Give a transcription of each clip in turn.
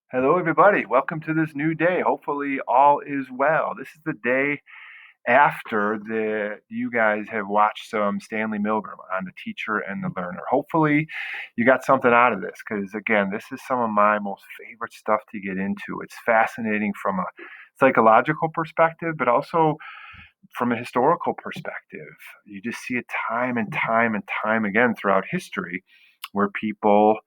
Hello, everybody. Welcome to this new day. Hopefully, all is well. This is the day after you guys have watched some Stanley Milgram on The Teacher and the Learner. Hopefully, you got something out of this because, again, this is some of my most favorite stuff to get into. It's fascinating from a psychological perspective, but also from a historical perspective. You just see it time and time and time again throughout history where people,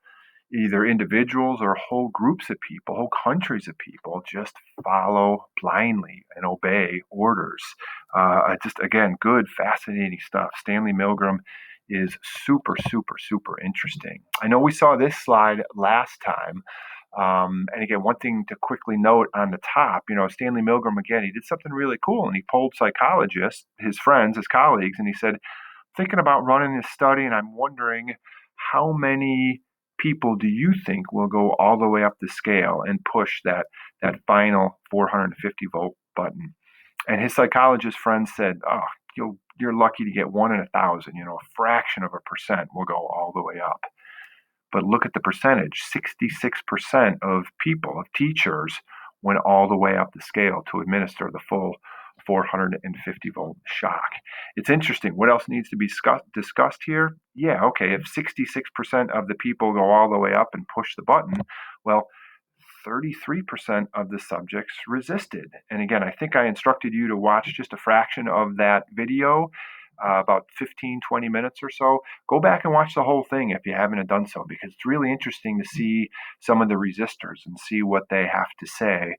either individuals or whole groups of people, whole countries of people, just follow blindly and obey orders. Just again, good, fascinating stuff. Stanley Milgram is super, super, super interesting. I know we saw this slide last time. And again, one thing to quickly note on the top, Stanley Milgram, again, he did something really cool and he polled psychologists, his friends, his colleagues, and he said, thinking about running this study, and I'm wondering how many people do you think will go all the way up the scale and push that final 450 volt button? And his psychologist friend said, "Oh, you're lucky to get 1 in 1,000. A fraction of a percent will go all the way up." But look at the percentage: 66% of people, of teachers, went all the way up the scale to administer the full 450 volt shock. It's interesting. What else needs to be discussed here? Yeah, okay, if 66% of the people go all the way up and push the button, well, 33% of the subjects resisted. And again, I think I instructed you to watch just a fraction of that video, about 15, 20 minutes or so. Go back and watch the whole thing if you haven't done so, because it's really interesting to see some of the resistors and see what they have to say.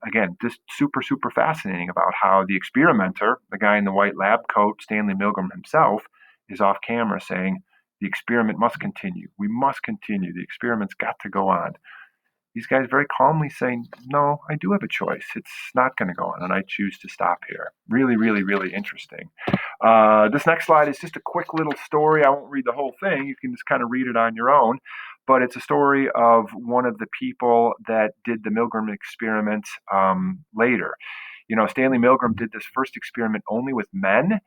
Again, just super, super fascinating about how the experimenter, the guy in the white lab coat, Stanley Milgram himself, is off camera saying, the experiment must continue. We must continue. The experiment's got to go on. These guys very calmly saying, no, I do have a choice. It's not going to go on, and I choose to stop here. Really, really, really interesting. This next slide is just a quick little story. I won't read the whole thing. You can just kind of read it on your own. But it's a story of one of the people that did the Milgram experiment later. Stanley Milgram did this first experiment only with men,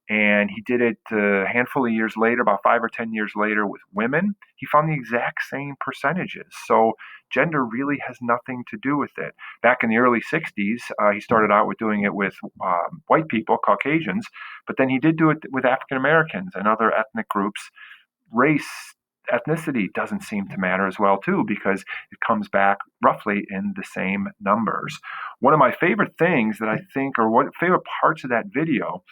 and he did it a handful of years later, about 5 or 10 years later, with women. He found the exact same percentages. So gender really has nothing to do with it. Back in the early 60s, he started out with doing it with white people, Caucasians, but then he did do it with African Americans and other ethnic groups. Race, ethnicity doesn't seem to matter as well, too, because it comes back roughly in the same numbers. One of my favorite things that I think, or what favorite parts of that video,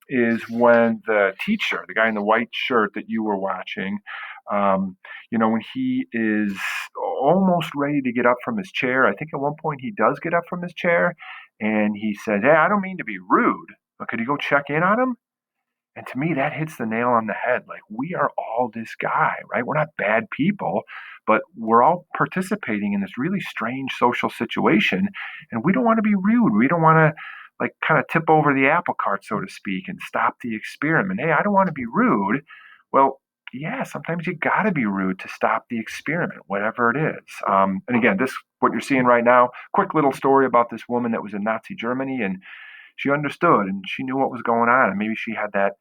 is when the teacher, the guy in the white shirt that you were watching, when he is almost ready to get up from his chair. I think at one point he does get up from his chair and he says, "Hey, I don't mean to be rude, but could you go check in on him?" And to me, that hits the nail on the head. Like, we are all this guy, right? We're not bad people, but we're all participating in this really strange social situation. And we don't want to be rude. We don't want to, like, kind of tip over the apple cart, so to speak, and stop the experiment. Hey, I don't want to be rude. Well, yeah, sometimes you got to be rude to stop the experiment, whatever it is. And again, what you're seeing right now, quick little story about this woman that was in Nazi Germany, and she understood and she knew what was going on, and maybe she had that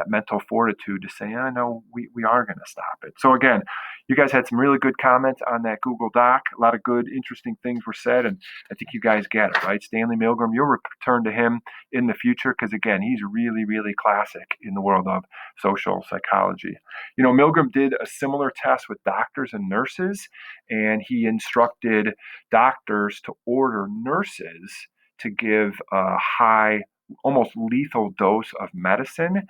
mental fortitude to say, "I know we are going to stop it." So again, you guys had some really good comments on that Google Doc. A lot of good, interesting things were said, and I think you guys get it, right? Stanley Milgram, you'll return to him in the future because, again, he's really, really classic in the world of social psychology. Milgram did a similar test with doctors and nurses, and he instructed doctors to order nurses to give a high, almost lethal dose of medicine.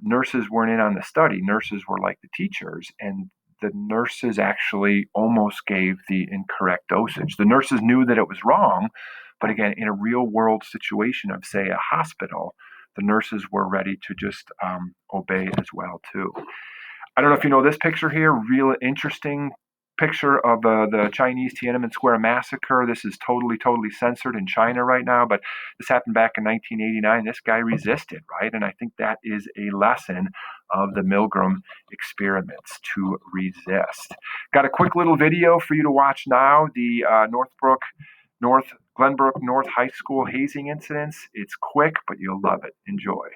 Nurses weren't in on the study. Nurses were like the teachers, and the nurses actually almost gave the incorrect dosage. The nurses knew that it was wrong, but again, in a real world situation of, say, a hospital, the nurses were ready to just obey as well, too. I don't know if you know this picture here, real interesting picture of the Chinese Tiananmen Square massacre. This is totally, totally censored in China right now, but this happened back in 1989. This guy resisted, right? And I think that is a lesson of the Milgram experiments, to resist. Got a quick little video for you to watch now. The Glenbrook North High School hazing incidents. It's quick, but you'll love it. Enjoy.